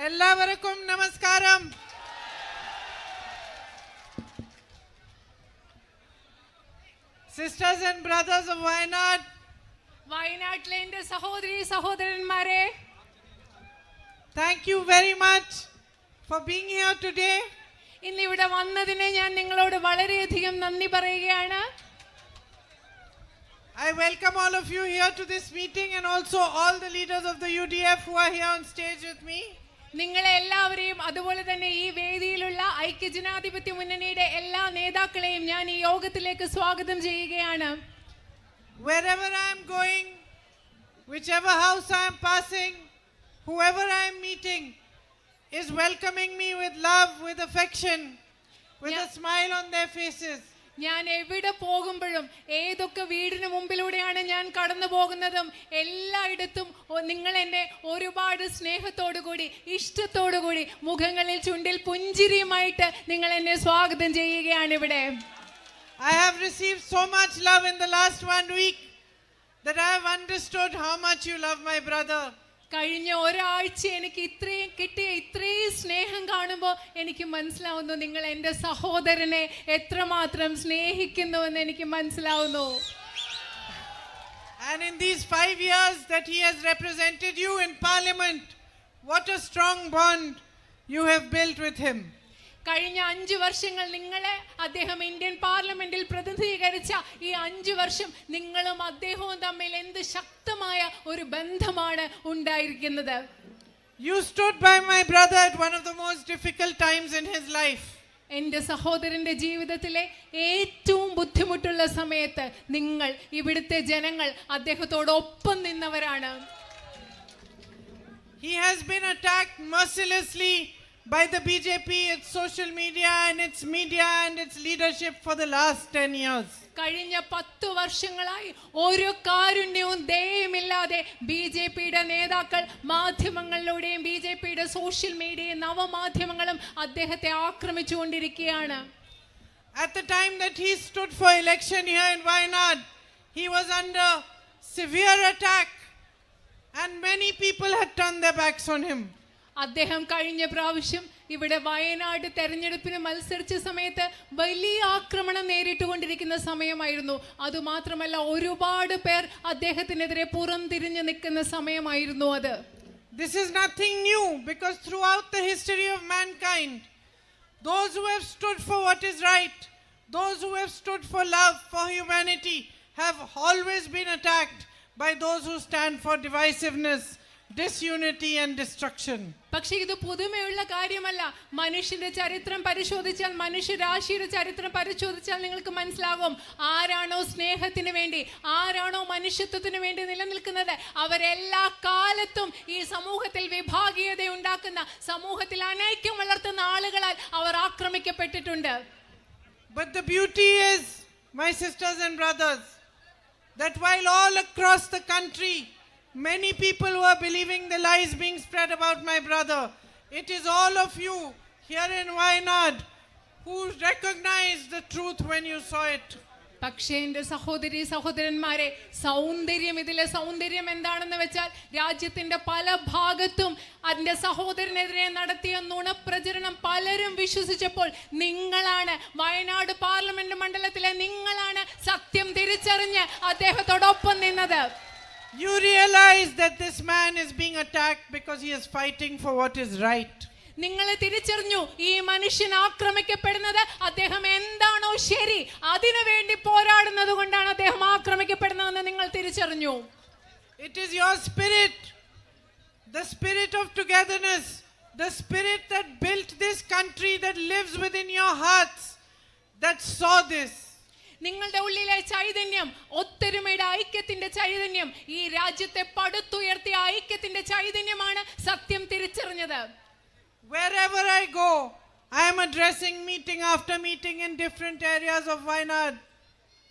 എല്ലാവർക്കും നമസ്കാരം. Sisters and brothers of Wayanad, വയനാട്ടിലെ എൻ്റെ സഹോദരി സഹോദരന്മാരെ, thank you very much for being here today. ഇന്ന് ഇവിടെ വന്നതിന് ഞാൻ നിങ്ങളോട് വളരെയധികം നന്ദി പറയുകയാണ്. I welcome all of you here to this meeting and also all the leaders of the UDF who are here on stage with me. നിങ്ങളെ എല്ലാവരെയും അതുപോലെ തന്നെ ഈ വേദിയിലുള്ള ഐക്യജനാധിപത്യ മുന്നണിയുടെ എല്ലാ നേതാക്കളെയും ഞാൻ ഈ യോഗത്തിലേക്ക് സ്വാഗതം ചെയ്യുകയാണ്. Wherever I am going, whichever house I am passing, whoever I am meeting is welcoming me with love, with affection, with a smile on their faces. ഞാൻ എവിടെ പോകുമ്പോഴും ഏതൊക്കെ വീടിന് മുമ്പിലൂടെയാണ് ഞാൻ കടന്നു പോകുന്നതും എല്ലായിടത്തും നിങ്ങൾ എന്നെ ഒരുപാട് സ്നേഹത്തോടുകൂടി ഇഷ്ടത്തോടുകൂടി മുഖങ്ങളിൽ ചുണ്ടിൽ പുഞ്ചിരിയുമായിട്ട് നിങ്ങൾ എന്നെ സ്വാഗതം ചെയ്യുകയാണ് ഇവിടെ. I have received so much love in the last 1 week that I have understood how much you love my brother. കഴിഞ്ഞ ഒരാഴ്ച എനിക്ക് ഇത്രയും സ്നേഹം കാണുമ്പോൾ എനിക്ക് മനസ്സിലാവുന്നു നിങ്ങൾ എൻ്റെ സഹോദരനെ എത്രമാത്രം സ്നേഹിക്കുന്നുവെന്ന് എനിക്ക് മനസ്സിലാവുന്നു. And in these 5 years that he has represented you in parliament, what a strong bond you have built with him. കഴിഞ്ഞ 5 വർഷങ്ങൾ നിങ്ങളെ അദ്ദേഹം ഇന്ത്യൻ പാർലമെന്റിൽ പ്രതിനിധീകരിച്ച ഈ 5 വർഷം നിങ്ങളും അദ്ദേഹവും തമ്മിൽ എന്ത് ശക്തമായ ഒരു ബന്ധമാണ് ഉണ്ടായിരിക്കുന്നത്. You stood by my brother at one of the most difficult times in his life. എൻ്റെ സഹോദരന്റെ ജീവിതത്തിലെ ഏറ്റവും ബുദ്ധിമുട്ടുള്ള സമയത്ത് നിങ്ങൾ ഇവിടുത്തെ ജനങ്ങൾ അദ്ദേഹത്തോടൊപ്പം നിന്നവരാണ്. He has been attacked mercilessly by the BJP, its social media and its leadership for the last 10 years. കഴിഞ്ഞ 10 വർഷങ്ങളായി ഒരു കാരുണ്യവും ദയയുമില്ലാതെ ബിജെപിയുടെ നേതാക്കൾ മാധ്യമങ്ങളിലൂടെയും ബിജെപിയുടെ സോഷ്യൽ മീഡിയയും നവമാധ്യമങ്ങളും അദ്ദേഹത്തെ ആക്രമിച്ചുകൊണ്ടിരിക്കുകയാണ്. At the time that he stood for election here in Wayanad, he was under severe attack and many people had turned their backs on him. അദ്ദേഹം കഴിഞ്ഞ പ്രാവശ്യം ഇവിടെ വയനാട് തെരഞ്ഞെടുപ്പിന് മത്സരിച്ച സമയത്ത് വലിയ ആക്രമണം നേരിട്ടുകൊണ്ടിരിക്കുന്ന സമയമായിരുന്നു. അതുമാത്രമല്ല ഒരുപാട് പേർ അദ്ദേഹത്തിനെതിരെ പുറംതിരിഞ്ഞു നിൽക്കുന്ന സമയമായിരുന്നു അത്. This is nothing new because throughout the history of mankind, those who have stood for what is right, those who have stood for love, for humanity, have always been attacked by those who stand for divisiveness, disunity and destruction. പക്ഷേ ഇത് പുതുമയുള്ള കാര്യമല്ല. മനുഷ്യന്റെ ചരിത്രം പരിശോധിച്ചാൽ, മനുഷ്യരാശിയുടെ ചരിത്രം പരിശോധിച്ചാൽ നിങ്ങൾക്ക് മനസ്സിലാകും ആരാണോ സ്നേഹത്തിന് വേണ്ടി, ആരാണോ മനുഷ്യത്വത്തിന് വേണ്ടി നിലനിൽക്കുന്നത്, അവരെല്ലാ കാലത്തും ഈ സമൂഹത്തിൽ വിഭാഗീയത ഉണ്ടാക്കുന്ന, സമൂഹത്തിൽ അനൈക്യം വളർത്തുന്ന ആളുകളാൽ അവർ ആക്രമിക്കപ്പെട്ടിട്ടുണ്ട്. But the beauty is, my sisters and brothers, that while all across the country many people who are believing the lies being spread about my brother, it is all of you here in Wayanad who recognized the truth when you saw it. പക്ഷേ എൻ്റെ സഹോദരി സഹോദരന്മാരെ, ഇതിലെ സൗന്ദര്യം എന്താണെന്ന് വെച്ചാൽ രാജ്യത്തിന്റെ പല ഭാഗത്തും അതിൻ്റെ സഹോദരനെതിരെ നടത്തിയ നുണപ്രചരണം പലരും വിശ്വസിച്ചപ്പോൾ നിങ്ങളാണ്, വയനാട് പാർലമെന്റ് മണ്ഡലത്തിലെ നിങ്ങളാണ് സത്യം തിരിച്ചറിഞ്ഞ് അദ്ദേഹത്തോടൊപ്പം നിന്നത്. You realize that this man is being attacked because he is fighting for what is right. നിങ്ങൾ തിരിച്ചറിഞ്ഞു ഈ മനുഷ്യൻ ആക്രമിക്കപ്പെടുന്നത് അദ്ദേഹം എന്താണോ ശരി അതിനു വേണ്ടി പോരാടുന്നത് കൊണ്ടാണ് അദ്ദേഹം ആക്രമിക്കപ്പെടുന്നതെന്ന് നിങ്ങൾ തിരിച്ചറിഞ്ഞു. It is your spirit, the spirit of togetherness, the spirit that built this country, that lives within your hearts, that saw this. നിങ്ങളുടെ ഉള്ളിലെ ചൈതന്യം, ഒത്തൊരുമയുടെ ഐക്യത്തിന്റെ ചൈതന്യം, ഈ രാജ്യത്തെ പടുത്തുയർത്തിയ ഐക്യത്തിന്റെ ചൈതന്യമാണ് സത്യം തിരിച്ചറിഞ്ഞത്. Wherever I go, I am addressing meeting after meeting in different areas of Wayanad.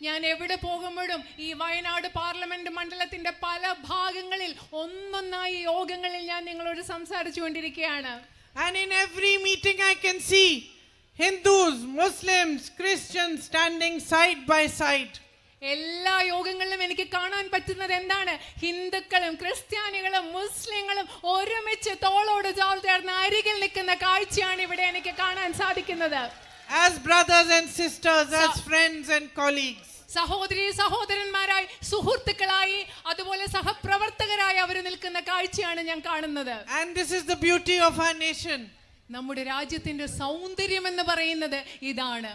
ഞാൻ എവിടെ പോകുമ്പോഴും ഈ വയനാട് പാർലമെന്റ് മണ്ഡലത്തിന്റെ പല ഭാഗങ്ങളിൽ ഒന്നൊന്നായി യോഗങ്ങളിൽ ഞാൻ നിങ്ങളോട് സംസാരിച്ചുകൊണ്ടിരിക്കുകയാണ്. And in every meeting I can see Hindus, Muslims, Christians standing side by side. എല്ലാ യോഗങ്ങളിലും എനിക്ക് കാണാൻ പറ്റുന്നത് എന്താണ്? ഹിന്ദുക്കളും ക്രിസ്ത്യാനികളും മുസ്ലിങ്ങളും ഒരുമിച്ച് തോളോട് തോൾ ചേർന്ന് അരികിൽ നിൽക്കുന്ന കാഴ്ചയാണ് ഇവിടെ എനിക്ക് കാണാൻ സാധിക്കുന്നത്. As brothers and sisters, as friends and colleagues. സഹോദരി സഹോദരന്മാരായി, സുഹൃത്തുക്കളായി, അതുപോലെ സഹപ്രവർത്തകരായി അവർ നിൽക്കുന്ന കാഴ്ചയാണ് ഞാൻ കാണുന്നത്. And this is the beauty of our nation. നമ്മുടെ രാജ്യത്തിന്റെ സൗന്ദര്യം എന്ന് പറയുന്നത് ഇതാണ്.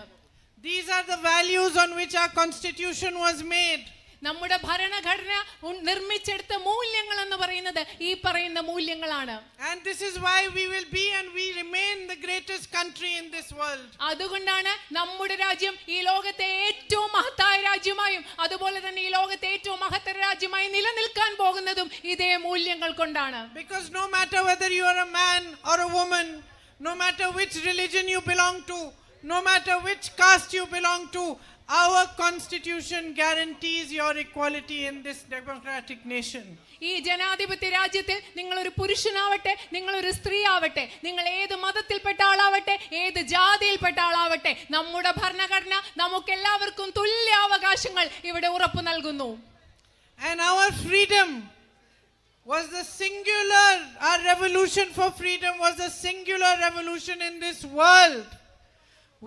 These are the values on which our constitution was made. നമ്മുടെ ഭരണഘടന നിർമ്മിച്ചെടുത്ത മൂല്യങ്ങൾ എന്ന് പറയുന്നത് ഈ പറയുന്ന മൂല്യങ്ങളാണ്. And this is why we will be and we remain the greatest country in this world. അതുകൊണ്ടാണ് നമ്മുടെ രാജ്യം ഈ ലോകത്തെ ഏറ്റവും മഹത്തായ രാജ്യമായും അതുപോലെ തന്നെ ഈ ലോകത്തെ ഏറ്റവും മഹത്തര രാജ്യമായി നിലനിൽക്കാൻ പോകുന്നതും ഇതേ മൂല്യങ്ങൾ കൊണ്ടാണ്. Because no matter whether you are a man or a woman, no matter which religion you belong to, no matter which caste you belong to, our constitution guarantees your equality in this democratic nation. ഈ ജനാധിപത്യ രാജ്യത്തിൽ നിങ്ങൾ ഒരു പുരുഷനാവട്ടെ, നിങ്ങൾ ഒരു സ്ത്രീ ആവട്ടെ, നിങ്ങൾ ഏത് മതത്തിൽപ്പെട്ട ആളാവട്ടെ, ഏത് ജാതിയിൽപ്പെട്ട ആളാവട്ടെ, നമ്മുടെ ഭരണഘടന നമുക്ക് എല്ലാവർക്കും തുല്യ അവകാശങ്ങൾ ഇവിടെ ഉറപ്പു നൽകുന്നു. And our freedom was the singular, our revolution for freedom was the singular revolution in this world,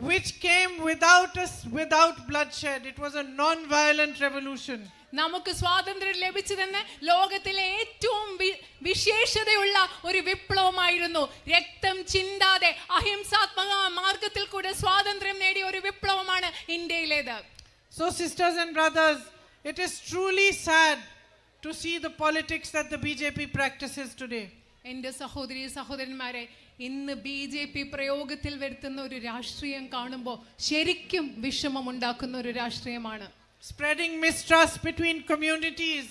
which came without bloodshed. It was a non-violent revolution. നമുക്ക് സ്വാതന്ത്ര്യം ലഭിച്ചതെന്ന് ലോകത്തിലെ ഏറ്റവും വിശേഷതയുള്ള ഒരു വിപ്ലവമായിരുന്നു. രക്തം ചിന്താതെ അഹിംസാത്മക മാർഗത്തിൽ കൂടെ സ്വാതന്ത്ര്യം നേടിയ ഒരു വിപ്ലവമാണ് ഇന്ത്യയിലേത്. So sisters and brothers, it is truly sad to see the politics that the BJP practices today. എൻ്റെ സഹോദരി സഹോദരന്മാരെ, ഇന്ന് BJP പ്രയോഗത്തിൽ വരുത്തുന്ന ഒരു രാഷ്ട്രീയം കാണുമ്പോൾ ശരിക്കും വിഷമം ഉണ്ടാക്കുന്ന ഒരു രാഷ്ട്രീയമാണ്. Spreading mistrust between communities,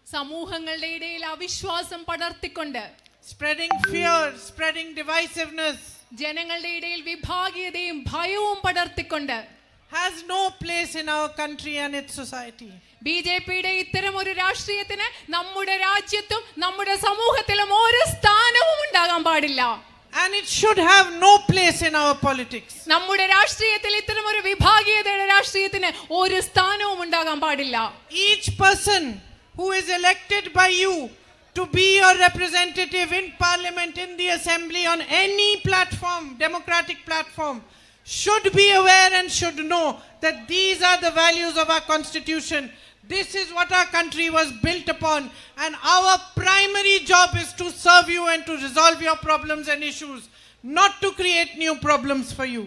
സമൂഹങ്ങളുടെ ഇടയിൽ അവിശ്വാസം പടർത്തിക്കൊണ്ട്, spreading fear, spreading divisiveness, ജനങ്ങളുടെ ഇടയിൽ വിഭാഗീയതയും ഭയവും പടർത്തിക്കൊണ്ട് has no place in our country and its society. BJPയുടെ ഇത്തരം ഒരു രാഷ്ട്രീയത്തിന് നമ്മുടെ രാജ്യത്തും നമ്മുടെ സമൂഹത്തിലും ഒരു സ്ഥാനവും ഉണ്ടാകാൻ പാടില്ല. And it should have no place in our politics. നമ്മുടെ രാഷ്ട്രീയത്തിൽ ഇത്തരം ഒരു വിഭാഗീയതയുടെ രാഷ്ട്രീയത്തിന് ഒരു സ്ഥാനവും ഉണ്ടാകാൻ പാടില്ല. Each person who is elected by you to be your representative in parliament, in the assembly, on any platform, democratic platform, should be aware and should know that these are the values of our constitution. This is what our country was built upon, and our primary job is to serve you and to resolve your problems and issues, not to create new problems for you.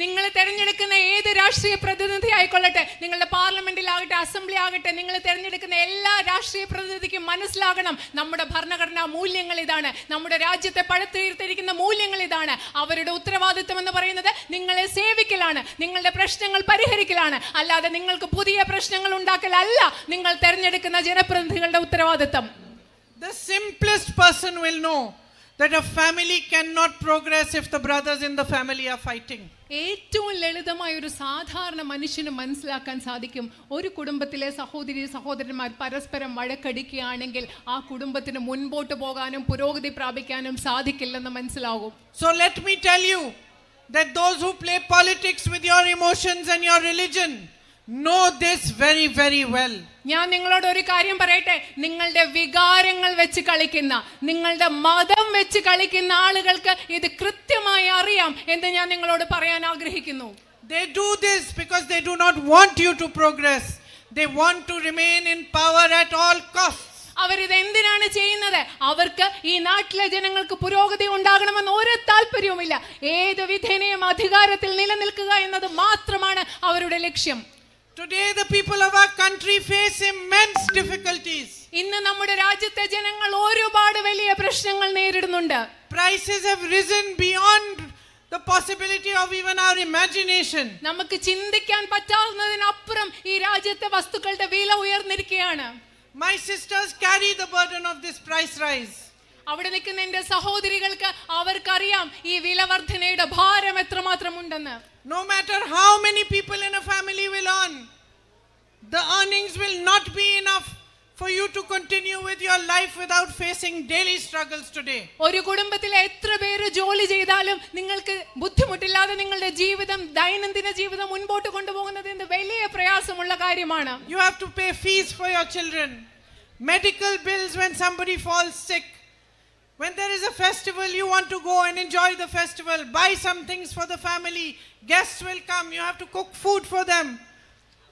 നിങ്ങൾ തിരഞ്ഞെടുക്കുന്ന ഏത് രാഷ്ട്രീയ പ്രതിനിധി ആയിക്കൊള്ളട്ടെ, നിങ്ങളുടെ പാർലമെന്റിലാകട്ടെ, assembly ആകട്ടെ, നിങ്ങൾ തിരഞ്ഞെടുക്കുന്ന എല്ലാ രാഷ്ട്രീയ പ്രതിനിധിക്കും മനസ്സിലാകണം നമ്മുടെ ഭരണഘടനാ മൂല്യങ്ങൾ ഇതാണ്, നമ്മുടെ രാജ്യത്തെ പടുത്തുയർത്തിയിരിക്കുന്ന മൂല്യങ്ങൾ ഇതാണ്. അവരുടെ ഉത്തരവാദിത്വം എന്ന് പറയുന്നത് നിങ്ങളെ സേവിക്കലാണ്, നിങ്ങളുടെ പ്രശ്നങ്ങൾ പരിഹരിക്കലാണ്, അല്ലാതെ നിങ്ങൾക്ക് പുതിയ പ്രശ്നങ്ങൾ ഉണ്ടാക്കലല്ല നിങ്ങൾ തിരഞ്ഞെടുക്കുന്ന ജനപ്രതിനിധികളുടെ ഉത്തരവാദിത്വം. The simplest person will know that a family cannot progress if the brothers in the family are fighting. ഏറ്റവും ലളിതമായ ഒരു സാധാരണ മനുഷ്യന് മനസ്സിലാക്കാൻ സാധിക്കും, ഒരു കുടുംബത്തിലെ സഹോദരി സഹോദരന്മാർ പരസ്പരം വഴക്കടിക്കുകയാണെങ്കിൽ ആ കുടുംബത്തിന് മുൻപോട്ട് പോകാനും പുരോഗതി പ്രാപിക്കാനും സാധിക്കില്ലെന്ന് മനസ്സിലാകും. So let me tell you that those who play politics with your emotions and your religion know this very, very well. ഞാൻ നിങ്ങളോട് ഒരു കാര്യം പറയട്ടെ, നിങ്ങളുടെ വികാരങ്ങൾ വെച്ച് കളിക്കുന്ന, നിങ്ങളുടെ മതം വെച്ച് കളിക്കുന്ന ആളുകൾക്ക് ഇത് കൃത്യമായി അറിയാം എന്ന് ഞാൻ നിങ്ങളോട് പറയാൻ ആഗ്രഹിക്കുന്നു. They do this because they do not want you to progress. They want to remain in power at all costs. അവരിത് എന്തിനാണ് ചെയ്യുന്നത്? അവർക്ക് ഈ നാട്ടിലെ ജനങ്ങൾക്ക് പുരോഗതി ഉണ്ടാകണമെന്ന് ഒരു താല്പര്യവുമില്ല. ഏത് വിധേനയും അധികാരത്തിൽ നിലനിൽക്കുക എന്നത് മാത്രമാണ് അവരുടെ ലക്ഷ്യം. Today the people of our country face immense difficulties. ഇന്ന് നമ്മുടെ രാജ്യത്തെ ജനങ്ങൾ ഒരുപാട് വലിയ പ്രശ്നങ്ങൾ നേരിടുന്നുണ്ട്. Prices have risen beyond the possibility of even our imagination. നമുക്ക് ചിന്തിക്കാൻ പറ്റാവുന്നതിനപ്പുറം ഈ രാജ്യത്തെ വസ്തുക്കളുടെ വില ഉയർന്നിരിക്കുകയാണ്. My sisters carry the burden of this price rise. അവിടെ നിൽക്കുന്ന എന്റെ സഹോദരികൾക്ക് അവർക്കറിയാം ഈ വിലവർധനയുടെ ഭാരം എത്രമാത്രം ഉണ്ടെന്ന്. No matter how many people in a family will earn, the earnings will not be enough for you to continue with your life without facing daily struggles today. ഒരു കുടുംബത്തിൽ എത്ര പേര് ജോലി ചെയ്താലും നിങ്ങൾക്ക് ബുദ്ധിമുട്ടില്ലാതെ നിങ്ങളുടെ ജീവിതം ദൈനംദിന ജീവിതം മുൻപോട്ട് കൊണ്ടുപോകുന്നത് എന്ത് വലിയ പ്രയാസമുള്ള കാര്യമാണ്. You have to pay fees for your children, medical bills when somebody falls sick. When there is a festival, you want to go and enjoy the festival, buy some things for the family, guests will come, you have to cook food for them.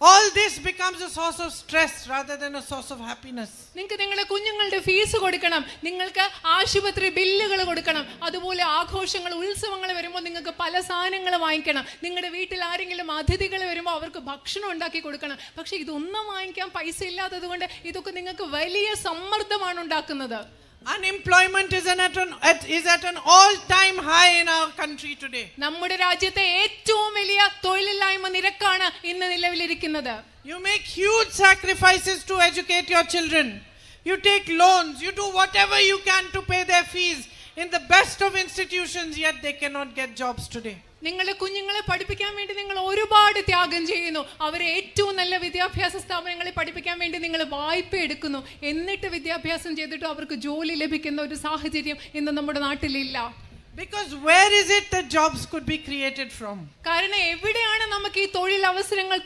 All this becomes a source of stress rather than a source of happiness. നിങ്ങൾക്ക് നിങ്ങളുടെ കുഞ്ഞുങ്ങളുടെ fees കൊടുക്കണം, നിങ്ങൾക്ക് ആശുപത്രി ബില്ലുകൾ കൊടുക്കണം, അതുപോലെ ആഘോഷങ്ങൾ ഉത്സവങ്ങൾ വരുമ്പോൾ നിങ്ങൾക്ക് പല സാധനങ്ങൾ വാങ്ങിക്കണം, നിങ്ങളുടെ വീട്ടിൽ ആരെങ്കിലും അതിഥികൾ വരുമ്പോൾ അവർക്ക് ഭക്ഷണം ഉണ്ടാക്കി കൊടുക്കണം. പക്ഷെ ഇതൊന്നും വാങ്ങിക്കാൻ പൈസ ഇല്ലാത്തത് കൊണ്ട് ഇതൊക്കെ നിങ്ങൾക്ക് വലിയ സമ്മർദ്ദമാണ് ഉണ്ടാക്കുന്നത്. Unemployment is at an all-time high in our country today. നമ്മുടെ രാജ്യത്തെ ഏറ്റവും വലിയ തൊഴിലില്ലായ്മ നിരക്കാണ് ഇന്ന് നിലവിലിരിക്കുന്നത്. You make huge sacrifices to educate your children. You take loans, you do whatever you can to pay their fees in the best of institutions, yet they cannot get jobs today. നിങ്ങളുടെ കുഞ്ഞുങ്ങളെ പഠിപ്പിക്കാൻ വേണ്ടി നിങ്ങൾ ഒരുപാട് ത്യാഗം ചെയ്യുന്നു, അവരെ ഏറ്റവും നല്ല വിദ്യാഭ്യാസ സ്ഥാപനങ്ങളിൽ പഠിപ്പിക്കാൻ വേണ്ടി നിങ്ങൾ വായ്പ എടുക്കുന്നു, എന്നിട്ട് വിദ്യാഭ്യാസം ചെയ്തിട്ട് അവർക്ക് ജോലി ലഭിക്കുന്ന ഒരു സാഹചര്യം ഇന്ന് നമ്മുടെ നാട്ടിലില്ല. Because where is it that jobs could be created from? കാരണം എവിടെയാണ് നമുക്ക് ഈ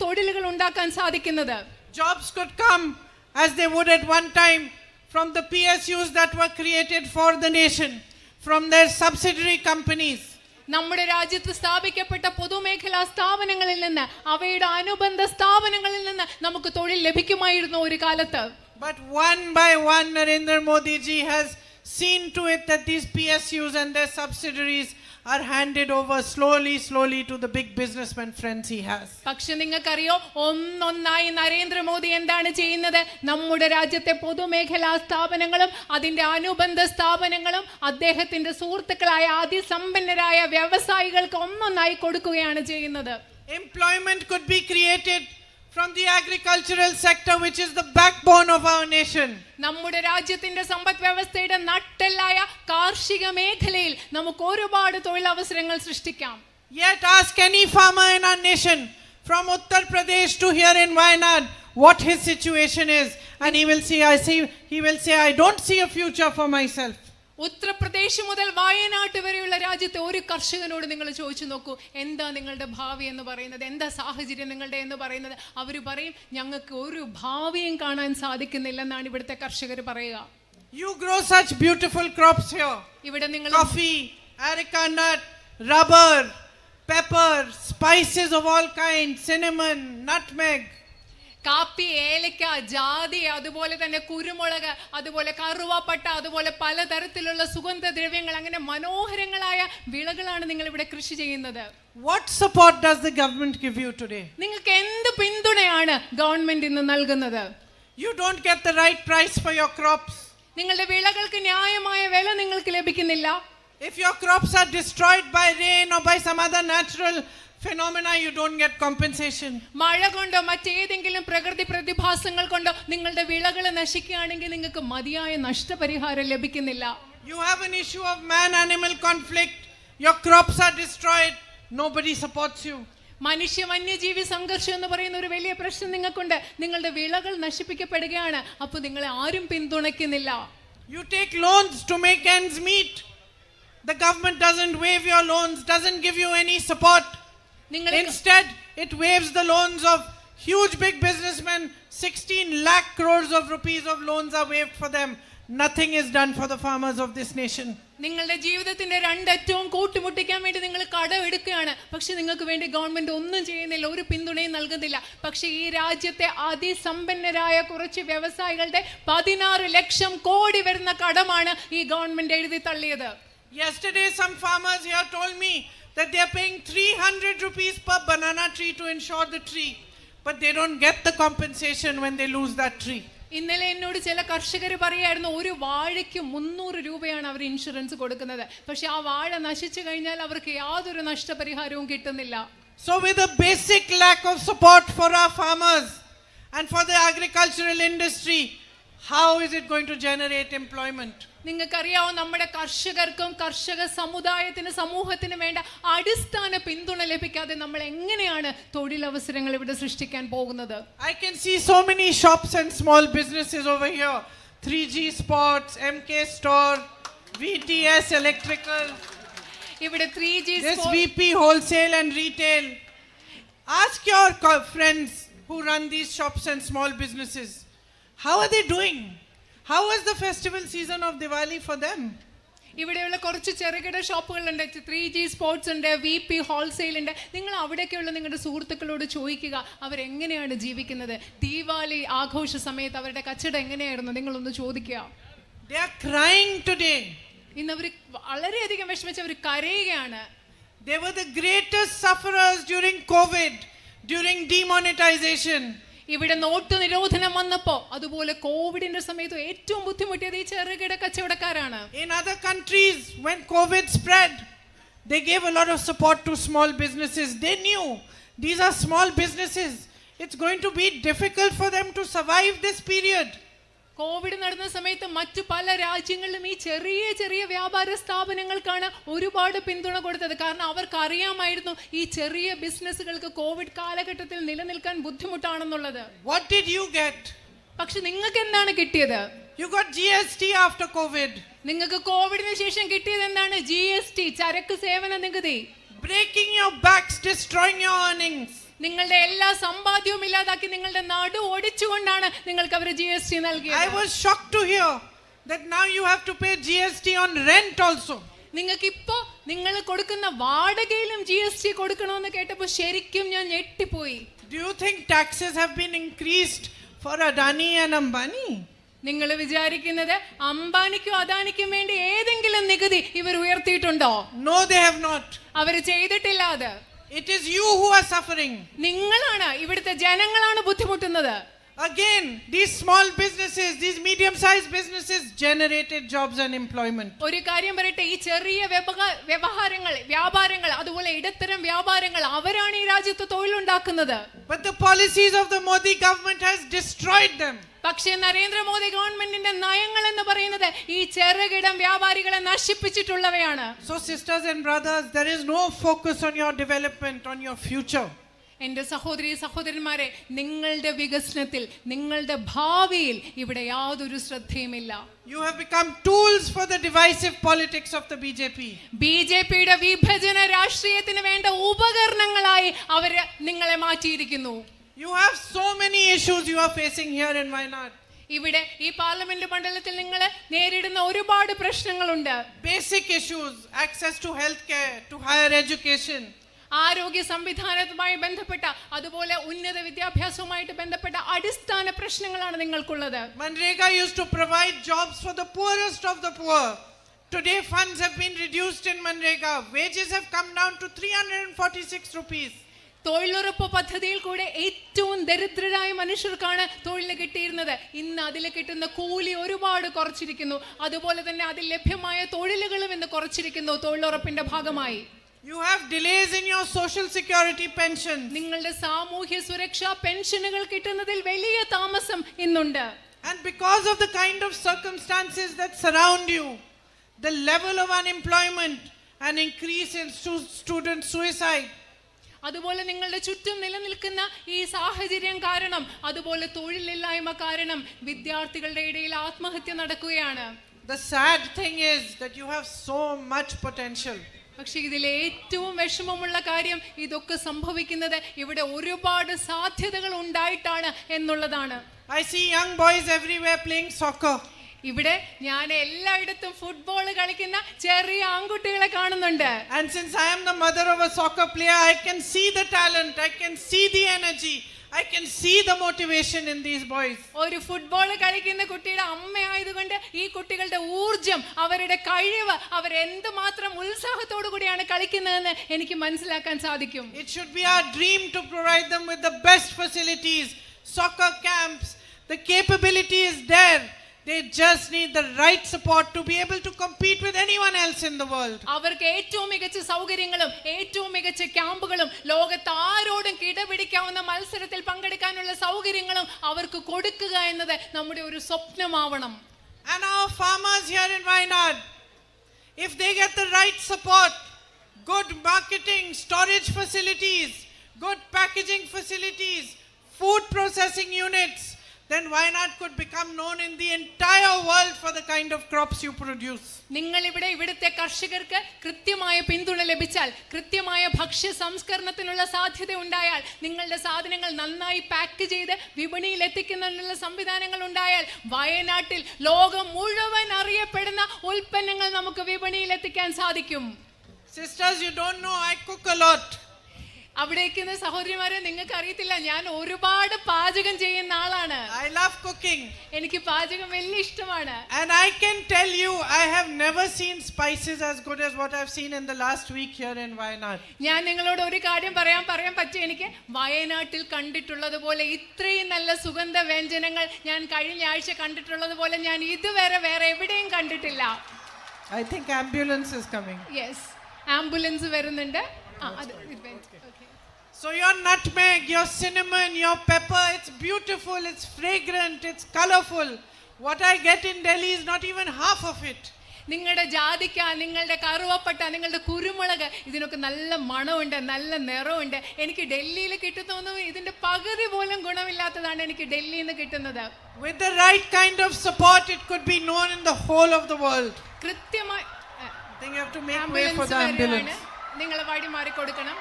തൊഴിലുകൾ ഉണ്ടാക്കാൻ സാധിക്കുന്നത്? Jobs could come as they would at one time from the PSUs that were created for the nation, from their subsidiary companies. നമ്മുടെ രാജ്യത്ത് സ്ഥാപിക്കപ്പെട്ട പൊതുമേഖലാ സ്ഥാപനങ്ങളിൽ നിന്ന്, അവയുടെ അനുബന്ധ സ്ഥാപനങ്ങളിൽ നിന്ന് നമുക്ക് തൊഴിൽ ലഭിക്കുമായിരുന്നു ഒരു കാലത്ത്. But one by one Narendra Modi ji has seen to it that these PSUs and their subsidiaries are handed over slowly to the big businessman friends he has. പക്ഷെ നിങ്ങൾക്കറിയോ, ഒന്നൊന്നായി നരേന്ദ്രമോദി എന്താണ് ചെയ്യുന്നത്? നമ്മുടെ രാജ്യത്തെ പൊതുമേഖലാ സ്ഥാപനങ്ങളും അതിന്റെ അനുബന്ധ സ്ഥാപനങ്ങളും അദ്ദേഹത്തിന്റെ സുഹൃത്തുക്കളായ അതിസമ്പന്നരായ വ്യവസായികൾക്ക് ഒന്നൊന്നായി കൊടുക്കുകയാണ് ചെയ്യുന്നത്. Employment could be created from the agricultural sector, which is the backbone of our nation. നമ്മുടെ രാജ്യത്തിന്റെ സമ്പദ് വ്യവസ്ഥയുടെ നട്ടെല്ലായ കാർഷിക മേഖലയിൽ നമുക്ക് ഒരുപാട് തൊഴിലവസരങ്ങൾ സൃഷ്ടിക്കാം. Yet ask any farmer in our nation, from Uttar Pradesh to here in Wayanad, what his situation is, and he will say, I don't see a future for myself. Uttar Pradesh മുതൽ വയനാട് വരെയുള്ള രാജ്യത്തെ ഒരു കർഷകനോട് നിങ്ങൾ ചോദിച്ചു നോക്കൂ, എന്താ നിങ്ങളുടെ ഭാവി എന്ന് പറയുന്നത്, എന്താ സാഹചര്യം നിങ്ങളുടെ എന്ന് പറയുന്നത്. അവർ പറയും, ഞങ്ങൾക്ക് ഒരു ഭാവിയും കാണാൻ സാധിക്കുന്നില്ലെന്നാണ് ഇവിടുത്തെ കർഷകർ പറയുക. You grow such beautiful crops here. ഇവിടെ നിങ്ങൾ coffee, areca nut, rubber, pepper, spices of all kinds, cinnamon, nutmeg. കാപ്പി, ഏലക്ക, ജാതി, അതുപോലെ തന്നെ കുരുമുളക്, അതുപോലെ കറുവാപ്പട്ട, അതുപോലെ പലതരത്തിലുള്ള സുഗന്ധദ്രവ്യങ്ങൾ, അങ്ങനെ മനോഹരങ്ങളായ വിളകളാണ് നിങ്ങൾ ഇവിടെ കൃഷി ചെയ്യുന്നത്. What support does the government give you today? നിങ്ങൾക്ക് എന്ത് പിന്തുണയാണ് ഗവൺമെന്റ് ഇന്ന് നൽകുന്നത്? You don't get the right price for your crops. നിങ്ങളുടെ വിളകൾക്ക് ന്യായമായ വില നിങ്ങൾക്ക് ലഭിക്കുന്നില്ല. If your crops are destroyed by rain or by some other natural phenomena, you don't get compensation. മഴ കൊണ്ടോ മറ്റേതെങ്കിലും പ്രകൃതി പ്രതിഭാസങ്ങൾ കൊണ്ടോ നിങ്ങളുടെ വിളകൾ നശിക്കുകയാണെങ്കിൽ നിങ്ങൾക്ക് മതിയായ നഷ്ടപരിഹാരം ലഭിക്കുന്നില്ല. You have an issue of man-animal conflict. Your crops are destroyed. Nobody supports you. മനുഷ്യ വന്യജീവി സംഘർഷം എന്ന് പറയുന്ന ഒരു വലിയ പ്രശ്നം നിങ്ങൾക്കുണ്ട്. നിങ്ങളുടെ വിളകൾ നശിപ്പിക്കപ്പെടുകയാണ്, അപ്പോൾ നിങ്ങളെ ആരും പിന്തുണയ്ക്കുന്നില്ല. You take loans to make ends meet. The government doesn't waive your loans, doesn't give you any support. Instead, it waives the loans of huge big businessmen. 16 lakh crores of rupees of loans are waived for them. Nothing is done for the farmers of this nation. നിങ്ങളുടെ ജീവിതത്തിന്റെ രണ്ടറ്റവും കൂട്ടിമുട്ടിക്കാൻ വേണ്ടി നിങ്ങൾ കടം എടുക്കുകയാണ്, പക്ഷെ നിങ്ങൾക്ക് വേണ്ടി ഗവൺമെന്റ് ഒന്നും ചെയ്യുന്നില്ല, ഒരു പിന്തുണയും നൽകുന്നില്ല. പക്ഷെ ഈ രാജ്യത്തെ അതിസമ്പന്നരായ കുറച്ച് വ്യവസായികളുടെ 16 ലക്ഷം കോടി വരുന്ന കടമാണ് ഈ ഗവൺമെന്റ് എഴുതി തള്ളിയത്. Yesterday, some farmers here told me that they are paying 300 rupees per banana tree to insure the tree, but they don't get the compensation when they lose that tree. ഇന്നലെ എന്നോട് ചില കർഷകർ പറയായിരുന്നു, ഒരു വാഴയ്ക്ക് 300 രൂപയാണ് അവർ ഇൻഷുറൻസ് കൊടുക്കുന്നത്, പക്ഷെ ആ വാഴ നശിച്ചു കഴിഞ്ഞാൽ അവർക്ക് യാതൊരു നഷ്ടപരിഹാരവും കിട്ടുന്നില്ല. So with a basic lack of support for our farmers and for the agricultural industry, how is it going to generate employment? നിങ്ങൾക്കറിയാവോ, നമ്മുടെ കർഷകർക്കും കർഷക സമൂഹത്തിന് വേണ്ട അടിസ്ഥാന പിന്തുണ ലഭിക്കാതെ നമ്മൾ എങ്ങനെയാണ് തൊഴിലവസരങ്ങൾ ഇവിടെ സൃഷ്ടിക്കാൻ പോകുന്നത്? I can see so many shops and small businesses over here. 3G Sports, MK Store, VTS Electrical. ഇവിടെ 3G This VP wholesale and retail. Ask your friends who run these shops and small businesses. How are they doing? How was the festival season of Diwali for them? ഇവിടെയുള്ള കുറച്ച് ചെറുകിട ഷോപ്പുകളുണ്ട്, 3G sports ഉണ്ട്, VP wholesale ഉണ്ട്. നിങ്ങൾ അവിടെയൊക്കെയുള്ള നിങ്ങളുടെ സുഹൃത്തുക്കളോട് ചോദിക്കുക അവരെങ്ങനെയാണ് ജീവിക്കുന്നത്, ദീപാവലി ആഘോഷ സമയത്ത് അവരുടെ കച്ചവടം എങ്ങനെയായിരുന്നു, നിങ്ങളൊന്ന് ചോദിക്കുക. They are crying today. ഇന്ന് അവർ വളരെയധികം വിഷമിച്ച് അവർ കരയുകയാണ്. They were the greatest sufferers during COVID, during demonetization. ഇവിടെ നോട്ട് നിരോധനം വന്നപ്പോ അതുപോലെ കോവിഡിന്റെ സമയത്ത് ഏറ്റവും ബുദ്ധിമുട്ടിയത് ഈ ചെറുകിട കച്ചവടക്കാരാണ്. In other countries, when COVID spread, they gave a lot of support to small businesses. They knew these are small businesses. It's going to be difficult for them to survive this period. Covid നടന്ന സമയത്ത് മറ്റു പല രാജ്യങ്ങളിലും ഈ ചെറിയ ചെറിയ വ്യാപാര സ്ഥാപനങ്ങൾക്കാണ് ഒരുപാട് പിന്തുണ കൊടുത്തത്. കാരണം അവർക്ക് അറിയാമായിരുന്നു ഈ ചെറിയ ബിസിനസ്സുകൾക്ക് കോവിഡ് കാലഘട്ടത്തിൽ നിലനിൽക്കാൻ ബുദ്ധിമുട്ടാണെന്നുള്ളത്. What did you get? പക്ഷെ നിങ്ങൾക്ക് എന്താണ് കിട്ടിയത്? You got GST after COVID. നിങ്ങൾക്ക് കോവിഡിന് ശേഷം കിട്ടിയത് എന്താണ്? GST, ചരക്ക് സേവന നികുതി. Breaking your backs, destroying your earnings. നിങ്ങളുടെ എല്ലാ സമ്പാദ്യവും ഇല്ലാതാക്കി നിങ്ങളുടെ നടു ഒടിച്ചുകൊണ്ടാണ് നിങ്ങൾക്ക് അവർ GST നൽകിയത്. I was shocked to hear that now you have to pay GST on rent also. നിങ്ങൾക്ക് ഇപ്പോ നിങ്ങൾ കൊടുക്കുന്ന വാടകയിലും GST കൊടുക്കണമെന്ന് കേട്ടപ്പോൾ ശരിക്കും ഞാൻ ഞെട്ടിപ്പോയി. Do you think taxes have been increased for Adani and Ambani? നിങ്ങൾ വിചാരിക്കുന്നത് അംബാനിക്കും അദാനിക്കും വേണ്ടി ഏതെങ്കിലും നികുതി ഇവർ ഉയർത്തിയിട്ടുണ്ടോ? No, they have not. അവർ ചെയ്തിട്ടില്ല. അത് It is you who are suffering. നിങ്ങളാണ്, ഇവിടുത്തെ ജനങ്ങളാണ് ബുദ്ധിമുട്ടുന്നത്. Again, these small businesses, these medium-sized businesses generated jobs and employment. ഒരു കാര്യം പറയട്ടെ, ഈ ചെറിയ വ്യാപാരങ്ങൾ അതുപോലെ ഇടത്തരം വ്യാപാരങ്ങൾ അവരാണ് ഈ രാജ്യത്ത് തൊഴിലുണ്ടാക്കുന്നത്. But the policies of the Modi government has destroyed them. പക്ഷേ നരേന്ദ്രമോദി ഗവൺമെന്റിന്റെ നയങ്ങൾ എന്ന് പറയുന്നത് ഈ ചെറുകിട വ്യാപാരികളെ നശിപ്പിച്ചിട്ടുള്ളവയാണ്. So sisters and brothers, there is no focus on your development, on your future. എന്റെ സഹോദരി സഹോദരന്മാരെ, നിങ്ങളുടെ വികസനത്തിൽ, നിങ്ങളുടെ ഭാവിയിൽ ഇവിടെ യാതൊരു ശ്രദ്ധയുമില്ല. You have become tools for the divisive politics of the BJP. ബിജെപിയുടെ വിഭജന രാഷ്ട്രീയത്തിന് വേണ്ട ഉപകരണങ്ങളായി അവര് നിങ്ങളെ മാറ്റിയിരിക്കുന്നു. You have so many issues you are facing here in Wayanad. ഇവിടെ ഈ പാർലമെന്റ് മണ്ഡലത്തിൽ നിങ്ങൾ നേരിടുന്ന ഒരുപാട് പ്രശ്നങ്ങളുണ്ട്. Basic issues, access to health care, to higher education. ആരോഗ്യ സംവിധാനവുമായി ബന്ധപ്പെട്ട അതുപോലെ ഉന്നത വിദ്യാഭ്യാസവുമായിട്ട് ബന്ധപ്പെട്ട അടിസ്ഥാന പ്രശ്നങ്ങളാണ് നിങ്ങൾക്കുള്ളത്. Manrega used to provide jobs for the poorest of the poor. Today funds have been reduced in Manrega. Wages have come down to 346 rupees. തൊഴിലുറപ്പ് പദ്ധതിയിൽ കൂടെ ഏറ്റവും ദരിദ്രരായ മനുഷ്യർക്കാണ് തൊഴിൽ കിട്ടിയിരുന്നത്. ഇന്ന് അതിൽ കിട്ടുന്ന കൂലി ഒരുപാട് കുറച്ചിരിക്കുന്നു. അതുപോലെ തന്നെ അതിൽ ലഭ്യമായ തൊഴിലുകളും ഇന്ന് കുറച്ചിരിക്കുന്നു തൊഴിലുറപ്പിന്റെ ഭാഗമായി. You have delays in your social security pensions. നിങ്ങളുടെ സാമൂഹ്യ സുരക്ഷാ പെൻഷനുകൾ കിട്ടുന്നതിൽ വലിയ താമസം ഇന്നുണ്ട്. And because of the kind of circumstances that surround you, the level of unemployment, an increase in student suicide. അതുപോലെ നിങ്ങളുടെ ചുറ്റും നിലനിൽക്കുന്ന ഈ സാഹചര്യം കാരണം, അതുപോലെ തൊഴിലില്ലായ്മ കാരണം വിദ്യാർത്ഥികളുടെ ഇടയിൽ ആത്മഹത്യ നടക്കുകയാണ്. The sad thing is that you have so much potential. പക്ഷേ ഇതിൽ ഏറ്റവും വിഷമമുള്ള കാര്യം ഇതൊക്കെ സംഭവിക്കുന്നത് ഇവിടെ ഒരുപാട് സാധ്യതകൾ ഉണ്ടായിട്ടാണ് എന്നുള്ളതാണ്. I see young boys everywhere playing soccer. ഇവിടെ ഞാൻ എല്ലായിടത്തും ഫുട്ബോൾ കളിക്കുന്ന ചെറിയ ആൺകുട്ടികളെ കാണുന്നുണ്ട്. And since I am the mother of a soccer player, I can see the talent, I can see the energy, I can see the motivation in these boys. ഒരു football കളിക്കുന്ന കുട്ടിയുടെ അമ്മയായതുകൊണ്ട് ഈ കുട്ടികളുടെ ഊർജം, അവരുടെ കഴിവ്, അവർ എന്തുമാത്രം ഉത്സാഹത്തോടു കൂടിയാണ് കളിക്കുന്നതെന്ന് എനിക്ക് മനസ്സിലാക്കാൻ സാധിക്കും. It should be our dream to provide them with the best facilities, soccer camps. The capability is there. They just need the right support to be able to compete with anyone else in the world. അവർക്ക് ഏറ്റവും മികച്ച സൗകര്യങ്ങളും ഏറ്റവും മികച്ച ക്യാമ്പുകളും ലോകത്ത് ആരോടും കിടപിടിക്കാവുന്ന മത്സരത്തിൽ പങ്കെടുക്കാനുള്ള സൗകര്യങ്ങളും അവർക്ക് കൊടുക്കുക എന്നത് നമ്മുടെ ഒരു സ്വപ്നമാവണം. And our farmers here in Wayanad, if they get the right support, good marketing, storage facilities, good packaging facilities, food processing units, then Wayanad could become known in the entire world for the kind of crops you produce. നിങ്ങൾ ഇവിടുത്തെ കർഷകർക്ക് കൃത്യമായ പിന്തുണ ലഭിച്ചാൽ, കൃത്യമായ ഭക്ഷ്യ സംസ്കരണത്തിനുള്ള സാധ്യത ഉണ്ടായാൽ, നിങ്ങളുടെ സാധനങ്ങൾ നന്നായി പാക്ക് ചെയ്ത് വിപണിയിൽ എത്തിക്കുന്നതിനുള്ള സംവിധാനങ്ങൾ ഉണ്ടായാൽ, വയനാട്ടിൽ ലോകം മുഴുവൻ അറിയപ്പെടുന്ന ഉൽപ്പന്നങ്ങൾ നമുക്ക് വിപണിയിൽ എത്തിക്കാൻ സാധിക്കും. Sisters, you don't know, I cook a lot. അവിടേക്കുന്ന സഹോദരിമാരെ, നിങ്ങൾക്ക് അറിയത്തില്ല, ഞാൻ ഒരുപാട് പാചകം ചെയ്യുന്ന ആളാണ്. I love cooking. എനിക്ക് പാചകം വലിയ ഇഷ്ടമാണ്. And I can tell you, I have never seen spices as good as what I've seen in the last week here in Wayanad. ഞാൻ നിങ്ങളോട് ഒരു കാര്യം പറയാൻ പറ്റും. എനിക്ക് വയനാട്ടിൽ കണ്ടിട്ടുള്ളത് പോലെ ഇത്രയും നല്ല സുഗന്ധ വ്യഞ്ജനങ്ങൾ ഞാൻ കഴിഞ്ഞ ആഴ്ച കണ്ടിട്ടുള്ളത് പോലെ ഞാൻ ഇതുവരെ വേറെ എവിടെയും കണ്ടിട്ടില്ല. I think ambulance is coming. Yes, ambulance വരുന്നുണ്ട്. So your nutmeg, your cinnamon, your pepper, it's beautiful, it's fragrant, it's colorful. What I get in Delhi is not even half of it. നിങ്ങളുടെ ജാതിക്ക, നിങ്ങളുടെ കറുവപ്പട്ട, നിങ്ങളുടെ കുരുമുളക്, ഇതിനൊക്കെ നല്ല മണമുണ്ട്, നല്ല നിറമുണ്ട്. എനിക്ക് ഡൽഹിയിൽ കിട്ടുന്ന ഇതിന്റെ പകുതി പോലും ഗുണമില്ലാത്തതാണ് എനിക്ക് ഡൽഹിയിൽ നിന്ന് കിട്ടുന്നത്. With the right kind of support, it could be known in the whole of the world. കൃത്യമായി I think you have to make way for the ambulance. നിങ്ങൾ വഴി മാറി കൊടുക്കണം.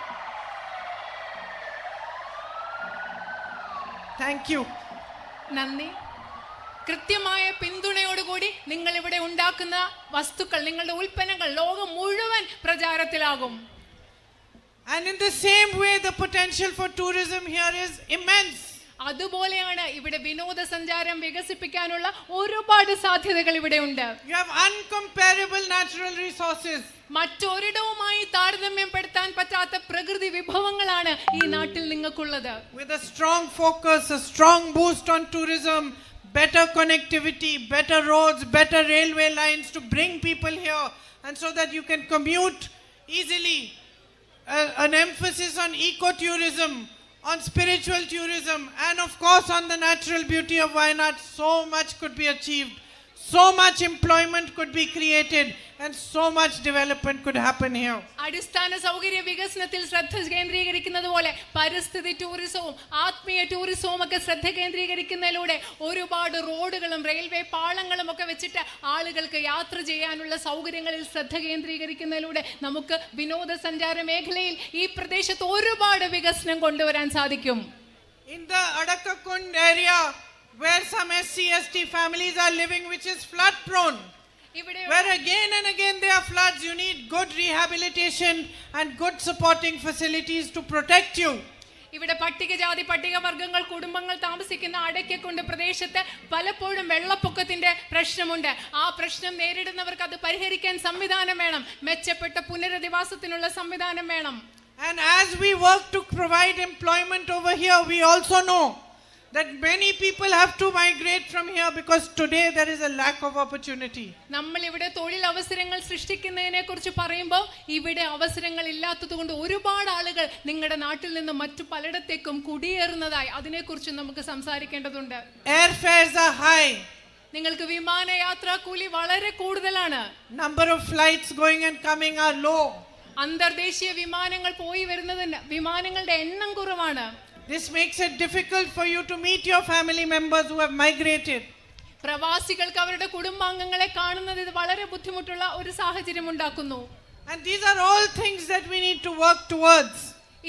Thank you. നന്ദി. കൃത്യമായ പിന്തുണയോടുകൂടി നിങ്ങൾ ഇവിടെ ഉണ്ടാക്കുന്ന വസ്തുക്കൾ, നിങ്ങളുടെ ഉൽപ്പന്നങ്ങൾ ലോകം മുഴുവൻ പ്രചാരത്തിലാകും. And in the same way, the potential for tourism here is immense. അതുപോലെയാണ് ഇവിടെ വിനോദസഞ്ചാരം വികസിപ്പിക്കാനുള്ള ഒരുപാട് സാധ്യതകൾ ഇവിടെ ഉണ്ട്. You have uncomparable natural resources. മറ്റൊരിടവുമായി താരതമ്യപ്പെടുത്താൻ പറ്റാത്ത പ്രകൃതി വിഭവങ്ങളാണ് ഈ നാട്ടിൽ നിങ്ങൾക്കുള്ളത്. With a strong focus, a strong boost on tourism, better connectivity, better roads, better railway lines to bring people here, and so that you can commute easily. An emphasis on ecotourism, on spiritual tourism, and of course on the natural beauty of Wayanad. So much could be achieved, so much employment could be created, and so much development could happen here. അടിസ്ഥാന സൗകര്യ വികസനത്തിൽ ശ്രദ്ധ കേന്ദ്രീകരിക്കുന്നത് പോലെ പരിസ്ഥിതി ടൂറിസവും ആത്മീയ ടൂറിസവും ഒക്കെ ശ്രദ്ധ കേന്ദ്രീകരിക്കുന്നതിലൂടെ ഒരുപാട് റോഡുകളും റെയിൽവേ പാളങ്ങളും ഒക്കെ വെച്ചിട്ട് ആളുകൾക്ക് യാത്ര ചെയ്യാനുള്ള സൗകര്യങ്ങളിൽ ശ്രദ്ധ കേന്ദ്രീകരിക്കുന്നതിലൂടെ നമുക്ക് വിനോദസഞ്ചാര മേഖലയിൽ ഈ പ്രദേശത്ത് ഒരുപാട് വികസനം കൊണ്ടുവരാൻ സാധിക്കും. In the Adakakund area, where some SC/ST families are living, which is flood prone, where again and again there are floods, you need good rehabilitation and good supporting facilities to protect you. ഇവിടെ പട്ടികജാതി പട്ടികവർഗങ്ങൾ കുടുംബങ്ങൾ താമസിക്കുന്ന അടയ്ക്കക്കൊണ്ട് പ്രദേശത്ത് പലപ്പോഴും വെള്ളപ്പൊക്കത്തിന്റെ പ്രശ്നമുണ്ട്. ആ പ്രശ്നം നേരിടുന്നവർക്ക് അത് പരിഹരിക്കാൻ സംവിധാനം വേണം, മെച്ചപ്പെട്ട പുനരധിവാസത്തിനുള്ള സംവിധാനം വേണം. And as we work to provide employment over here, we also know that many people have to migrate from here because today there is a lack of opportunity. നമ്മൾ ഇവിടെ തൊഴിൽ അവസരങ്ങൾ സൃഷ്ടിക്കുന്നതിനെ കുറിച്ച് പറയുമ്പോൾ ഇവിടെ അവസരങ്ങൾ ഇല്ലാത്തതുകൊണ്ട് ഒരുപാട് ആളുകൾ നിങ്ങളുടെ നാട്ടിൽ നിന്ന് മറ്റു പലയിടത്തേക്കും കുടിയേറുന്നതായി അതിനെക്കുറിച്ച് നമുക്ക് സംസാരിക്കേണ്ടതുണ്ട്. Airfares are high. നിങ്ങൾക്ക് വിമാനയാത്രാ കൂലി വളരെ കൂടുതലാണ്. Number of flights going and coming are low. അന്തർദേശീയ വിമാനങ്ങൾ പോയി വരുന്നതിന് വിമാനങ്ങളുടെ എണ്ണം കുറവാണ്. This makes it difficult for you to meet your family members who have migrated. പ്രവാസികൾക്ക് അവരുടെ കുടുംബാംഗങ്ങളെ കാണുന്നത് ഇത് വളരെ ബുദ്ധിമുട്ടുള്ള ഒരു സാഹചര്യം ഉണ്ടാക്കുന്നു. And these are all things that we need to work towards.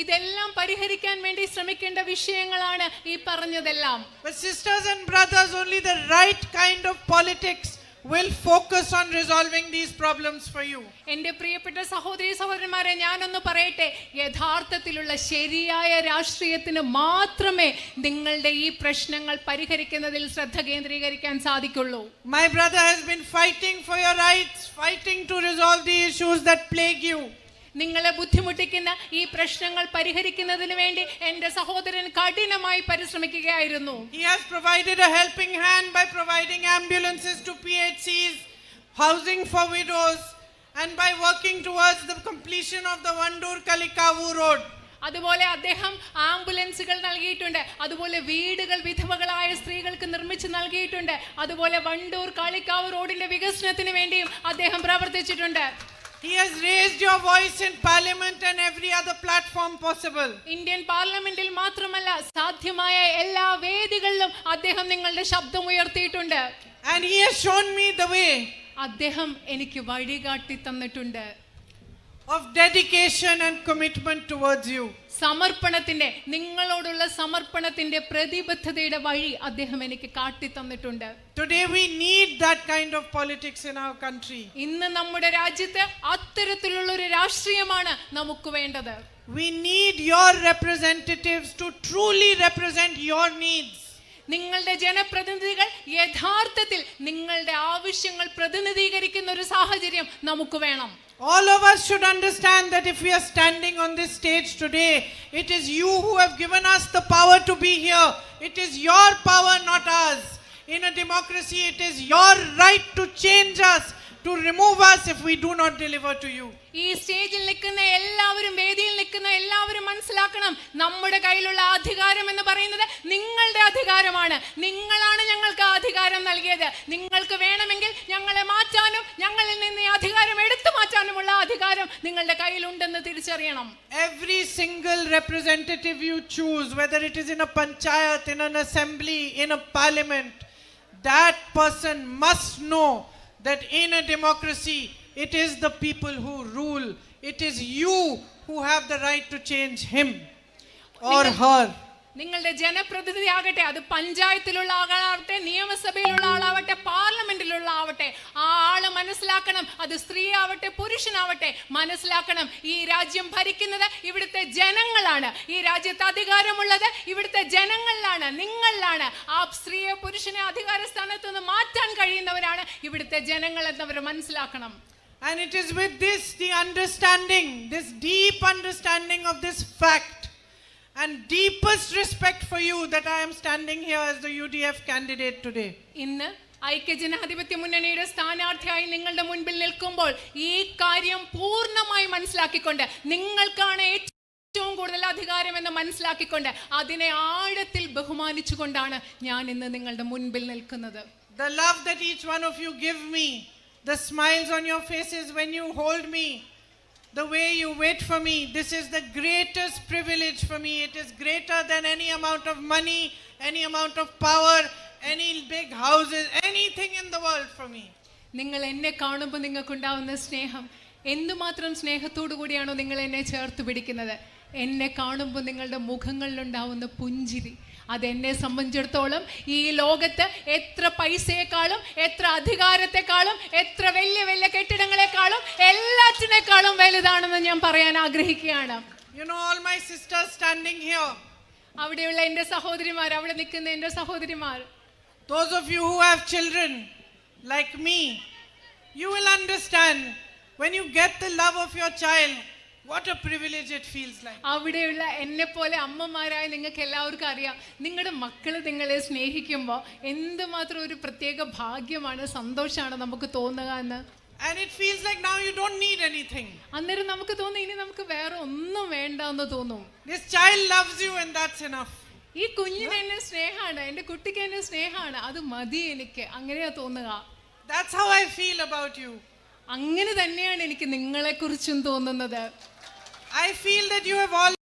ഇതെല്ലാം പരിഹരിക്കാൻ വേണ്ടി ശ്രമിക്കേണ്ട വിഷയങ്ങളാണ് ഈ പറഞ്ഞതെല്ലാം. But sisters and brothers, only the right kind of politics will focus on resolving these problems for you. എൻ്റെ പ്രിയപ്പെട്ട സഹോദരി സഹോദരന്മാരെ, ഞാനൊന്ന് പറയട്ടെ, യഥാർത്ഥത്തിലുള്ള ശരിയായ രാഷ്ട്രീയത്തിന് മാത്രമേ നിങ്ങളുടെ ഈ പ്രശ്നങ്ങൾ പരിഹരിക്കുന്നതിൽ ശ്രദ്ധ കേന്ദ്രീകരിക്കാൻ സാധിക്കുള്ളൂ. My brother has been fighting for your rights, fighting to resolve the issues that plague you. നിങ്ങളെ ബുദ്ധിമുട്ടിക്കുന്ന ഈ പ്രശ്നങ്ങൾ പരിഹരിക്കുന്നതിന് വേണ്ടി എൻ്റെ സഹോദരൻ കഠിനമായി പരിശ്രമിക്കുകയായിരുന്നു. He has provided a helping hand by providing ambulances to PHCs, housing for widows, and by working towards the completion of the Vandur-Kalikavu road. അതുപോലെ അദ്ദേഹം ആംബുലൻസുകൾ നൽകിയിട്ടുണ്ട്, അതുപോലെ വീടുകൾ വിധവകളായ സ്ത്രീകൾക്ക് നിർമ്മിച്ച് നൽകിയിട്ടുണ്ട്, അതുപോലെ വണ്ടൂർ കാളിക്കാവ് റോഡിന്റെ വികസനത്തിന് വേണ്ടിയും അദ്ദേഹം പ്രവർത്തിച്ചിട്ടുണ്ട്. He has raised your voice in parliament and every other platform possible. Indian പാർലമെന്റിൽ മാത്രമല്ല സാധ്യമായ എല്ലാ വേദികളിലും അദ്ദേഹം നിങ്ങളുടെ ശബ്ദം ഉയർത്തിയിട്ടുണ്ട്. And he has shown me the way അദ്ദേഹം എനിക്ക് വഴികാട്ടി തന്നിട്ടുണ്ട്. of dedication and commitment towards you. സമർപ്പണത്തിന്റെ, നിങ്ങളോടുള്ള സമർപ്പണത്തിന്റെ പ്രതിബദ്ധതയുടെ വഴി അദ്ദേഹം എനിക്ക് കാട്ടി തന്നിട്ടുണ്ട്. Today we need that kind of politics in our country. ഇന്ന് നമ്മുടെ രാജ്യത്ത് അത്തരത്തിലുള്ള ഒരു രാഷ്ട്രീയമാണ് നമുക്ക് വേണ്ടത്. We need your representatives to truly represent your needs. നിങ്ങളുടെ ജനപ്രതിനിധികൾ യഥാർത്ഥത്തിൽ നിങ്ങളുടെ ആവശ്യങ്ങൾ പ്രതിനിധീകരിക്കുന്ന ഒരു സാഹചര്യം നമുക്ക് വേണം. All of us should understand that if we are standing on this stage today, it is you who have given us the power to be here. It is your power, not ours. In a democracy, it is your right to change us, to remove us if we do not deliver to you. ഈ സ്റ്റേജിൽ നിൽക്കുന്ന എല്ലാവരും, വേദിയിൽ നിൽക്കുന്ന എല്ലാവരും മനസ്സിലാക്കണം, നമ്മുടെ കയ്യിലുള്ള അധികാരം എന്ന് പറയുന്നത് നിങ്ങളുടെ അധികാരമാണ്. നിങ്ങളാണ് ഞങ്ങൾക്ക് ആ അധികാരം നൽകിയത്. നിങ്ങൾക്ക് വേണമെങ്കിൽ ഞങ്ങളെ മാറ്റാനും ഞങ്ങളിൽ നിന്ന് ഈ അധികാരം എടുത്തു മാറ്റാനുമുള്ള അധികാരം നിങ്ങളുടെ കയ്യിലുണ്ടെന്ന് തിരിച്ചറിയണം. Every single representative you choose, whether it is in a panchayat, in an assembly, in a parliament, that person must know that in a democracy, it is the people who rule. It is you who have the right to change him or her. നിങ്ങളുടെ ജനപ്രതിനിധി ആകട്ടെ, അത് പഞ്ചായത്തിലുള്ള ആളാവട്ടെ, നിയമസഭയിലുള്ള ആളാവട്ടെ, പാർലമെന്റിലുള്ള ആവട്ടെ, ആ ആള് മനസ്സിലാക്കണം, അത് സ്ത്രീ ആവട്ടെ പുരുഷനാവട്ടെ, മനസ്സിലാക്കണം ഈ രാജ്യം ഭരിക്കുന്നത് ഇവിടുത്തെ ജനങ്ങളാണ്. ഈ രാജ്യത്ത് അധികാരമുള്ളത് ഇവിടുത്തെ ജനങ്ങളിലാണ്, നിങ്ങളിലാണ്. ആ സ്ത്രീയെ പുരുഷനെ അധികാര സ്ഥാനത്ത് നിന്ന് മാറ്റാൻ കഴിയുന്നവരാണ് ഇവിടുത്തെ ജനങ്ങൾ എന്നവർ മനസ്സിലാക്കണം. And it is with this, the understanding, this deep understanding of this fact and deepest respect for you, that I am standing here as the UDF candidate today. ഇന്ന് ഐക്യജനാധിപത്യ മുന്നണിയുടെ സ്ഥാനാർത്ഥിയായി നിങ്ങളുടെ മുൻപിൽ നിൽക്കുമ്പോൾ ഈ കാര്യം പൂർണ്ണമായി മനസ്സിലാക്കിക്കൊണ്ട്, നിങ്ങൾക്കാണ് ഏറ്റവും കൂടുതൽ അധികാരം എന്ന് മനസ്സിലാക്കിക്കൊണ്ട്, അതിനെ ആഴത്തിൽ ബഹുമാനിച്ചുകൊണ്ടാണ് ഞാൻ ഇന്ന് നിങ്ങളുടെ മുൻപിൽ നിൽക്കുന്നത്. The love that each one of you give me, the smiles on your faces when you hold me, the way you wait for me, this is the greatest privilege for me. It is greater than any amount of money, any amount of power, any big houses, anything in the world for me. നിങ്ങൾ എന്നെ കാണുമ്പോൾ നിങ്ങൾക്കുണ്ടാവുന്ന സ്നേഹം, എന്തുമാത്രം സ്നേഹത്തോടു കൂടിയാണോ നിങ്ങൾ എന്നെ ചേർത്ത് പിടിക്കുന്നത്. എന്നെ കാണുമ്പോൾ നിങ്ങളുടെ മുഖങ്ങളിലുണ്ടാവുന്ന പുഞ്ചിരി, അതെന്നെ സംബന്ധിച്ചിടത്തോളം ഈ ലോകത്ത് എത്ര പൈസയെക്കാളും, എത്ര അധികാരത്തെക്കാളും, എത്ര വലിയ വലിയ കെട്ടിടങ്ങളെക്കാളും, എല്ലാറ്റിനേക്കാളും വലുതാണെന്ന് ഞാൻ പറയാൻ ആഗ്രഹിക്കുകയാണ്. You know, all my sisters standing here, അവിടെയുള്ള എൻ്റെ സഹോദരിമാർ, അവിടെ നിൽക്കുന്ന എൻ്റെ സഹോദരിമാർ, those of you who have children like me, you will understand when you get the love of your child, what a privilege it feels like. അവിടെയുള്ള എന്നെ പോലെ അമ്മമാരായ നിങ്ങൾക്ക് എല്ലാവർക്കും അറിയാം, നിങ്ങളുടെ മക്കൾ നിങ്ങളെ സ്നേഹിക്കുമ്പോൾ എന്തുമാത്രം ഒരു പ്രത്യേക ഭാഗ്യമാണ്, സന്തോഷമാണ് നമുക്ക് തോന്നുക എന്ന്. And it feels like now you don't need anything. അന്നേരം നമുക്ക് തോന്നും ഇനി നമുക്ക് വേറെ ഒന്നും വേണ്ട എന്ന് തോന്നും. This child loves you and that's enough. ഈ കുഞ്ഞിന് എന്നെ സ്നേഹമാണ്, എൻ്റെ കുട്ടിക്ക് എന്നെ സ്നേഹമാണ്, അത് മതി എനിക്ക്, അങ്ങനെയാ തോന്നുക. That's how I feel about you. അങ്ങനെ തന്നെയാണ് എനിക്ക് നിങ്ങളെ കുറിച്ചും തോന്നുന്നത്. I feel that you have all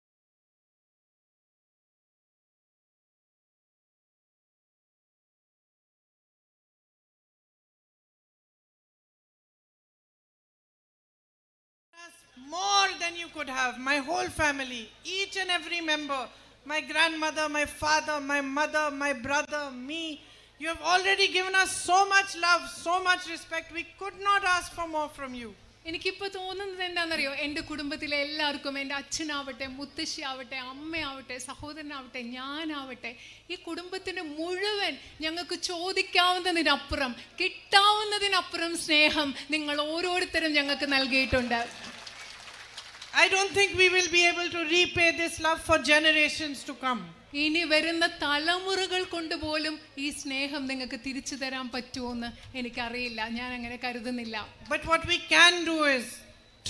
more than you could have. My whole family, each and every member, my grandmother, my father, my mother, my brother, me, you have already given us so much love, so much respect. We could not ask for more from you. എനിക്കിപ്പോൾ തോന്നുന്നത് എന്താണെന്നറിയോ, എൻ്റെ കുടുംബത്തിലെ എല്ലാവർക്കും, എൻ്റെ അച്ഛനാവട്ടെ, മുത്തശ്ശി ആവട്ടെ, അമ്മയാവട്ടെ, സഹോദരനാവട്ടെ, ഞാനാവട്ടെ, ഈ കുടുംബത്തിന് മുഴുവൻ ഞങ്ങൾക്ക് ചോദിക്കാവുന്നതിനപ്പുറം, കിട്ടാവുന്നതിനപ്പുറം സ്നേഹം നിങ്ങൾ ഓരോരുത്തരും ഞങ്ങൾക്ക് നൽകിയിട്ടുണ്ട്. I don't think we will be able to repay this love for generations to come. ഇനി വരുന്ന തലമുറകൾ കൊണ്ടുപോലും ഈ സ്നേഹം നിങ്ങൾക്ക് തിരിച്ചു തരാൻ പറ്റുമോന്ന് എനിക്കറിയില്ല, ഞാൻ അങ്ങനെ കരുതുന്നില്ല. But what we can do is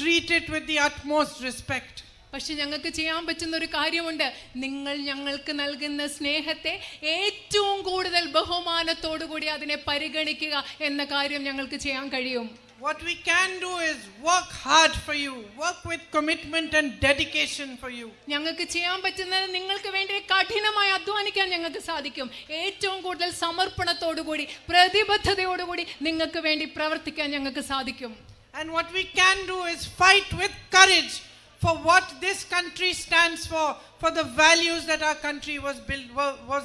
treat it with the utmost respect. പക്ഷെ ഞങ്ങൾക്ക് ചെയ്യാൻ പറ്റുന്ന ഒരു കാര്യമുണ്ട്, നിങ്ങൾ ഞങ്ങൾക്ക് നൽകുന്ന സ്നേഹത്തെ ഏറ്റവും കൂടുതൽ ബഹുമാനത്തോടു കൂടി അതിനെ പരിഗണിക്കുക എന്ന കാര്യം ഞങ്ങൾക്ക് ചെയ്യാൻ കഴിയും. what we can do is work hard for you, work with commitment and dedication for you. ഞങ്ങൾക്ക് ചെയ്യാൻ പറ്റുന്നത് നിങ്ങൾക്ക് വേണ്ടി കഠിനമായി അധ്വാനിക്കാൻ ഞങ്ങൾക്ക് സാധിക്കും. ഏറ്റവും കൂടുതൽ സമർപ്പണത്തോടുകൂടി പ്രതിബദ്ധതയോടുകൂടി നിങ്ങൾക്ക് വേണ്ടി പ്രവർത്തിക്കാൻ ഞങ്ങൾക്ക് സാധിക്കും. And what we can do is fight with courage for what this country stands for the values that our country was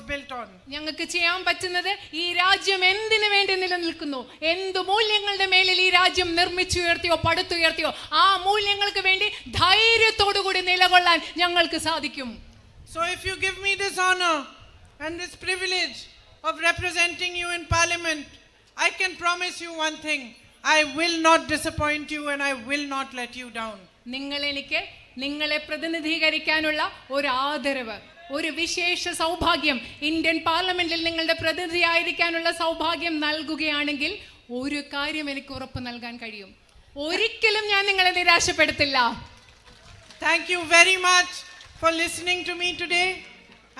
built on. ഞങ്ങൾക്ക് ചെയ്യാൻ പറ്റുന്നത് ഈ രാജ്യം എന്തിനു വേണ്ടി നിലനിൽക്കുന്നു, എന്ത് മൂല്യങ്ങളുടെ മേലിൽ ഈ രാജ്യം നിർമ്മിച്ചുയർത്തിയോ പടുത്തുയർത്തിയോ ആ മൂല്യങ്ങൾക്ക് വേണ്ടി ധൈര്യത്തോടുകൂടി നിലകൊള്ളാൻ ഞങ്ങൾക്ക് സാധിക്കും. So if you give me this honor and this privilege of representing you in parliament, I can promise you one thing: I will not disappoint you and I will not let you down. നിങ്ങളെ പ്രതിനിധീകരിക്കാനുള്ള ഒരു ആദരവ്, ഒരു വിശേഷ സൗഭാഗ്യം, Indian പാർലമെന്റിൽ നിങ്ങളുടെ പ്രതിനിധിയായിരിക്കാനുള്ള സൗഭാഗ്യം നൽകുകയാണെങ്കിൽ ഒരു കാര്യം എനിക്ക് ഉറപ്പ് നൽകാൻ കഴിയും: ഒരിക്കലും ഞാൻ നിങ്ങളെ നിരാശപ്പെടുത്തില്ല. Thank you very much for listening to me today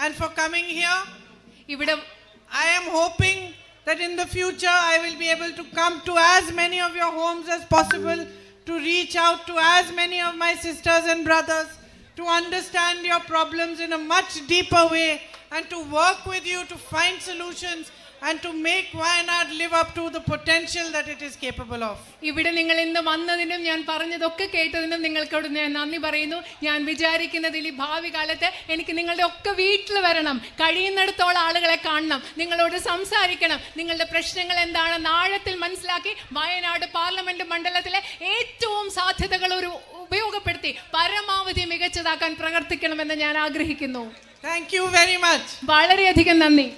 and for coming here. I am hoping that in the future I will be able to come to as many of your homes as possible, to reach out to as many of my sisters and brothers, to understand your problems in a much deeper way, and to work with you to find solutions and to make Wayanad live up to the potential that it is capable of. ഇവിടെ നിങ്ങൾ ഇന്ന് വന്നതിനും ഞാൻ പറഞ്ഞതൊക്കെ കേട്ടതിനും നിങ്ങൾക്കോട് ഞാൻ നന്ദി പറയുന്നു. ഞാൻ വിചാരിക്കുന്നതിൽ ഈ ഭാവി കാലത്ത് എനിക്ക് നിങ്ങളുടെ ഒക്കെ വീട്ടിൽ വരണം, കഴിയുന്നിടത്തോളം ആളുകളെ കാണണം, നിങ്ങളോട് സംസാരിക്കണം, നിങ്ങളുടെ പ്രശ്നങ്ങൾ എന്താണെന്ന് ആഴത്തിൽ മനസ്സിലാക്കി വയനാട് പാർലമെന്റ് മണ്ഡലത്തിലെ ഏറ്റവും സാധ്യതകൾ ഉപയോഗപ്പെടുത്തി പരമാവധി മികച്ചതാക്കാൻ പ്രവർത്തിക്കണമെന്ന് ഞാൻ ആഗ്രഹിക്കുന്നു. Thank you very much. വളരെയധികം നന്ദി.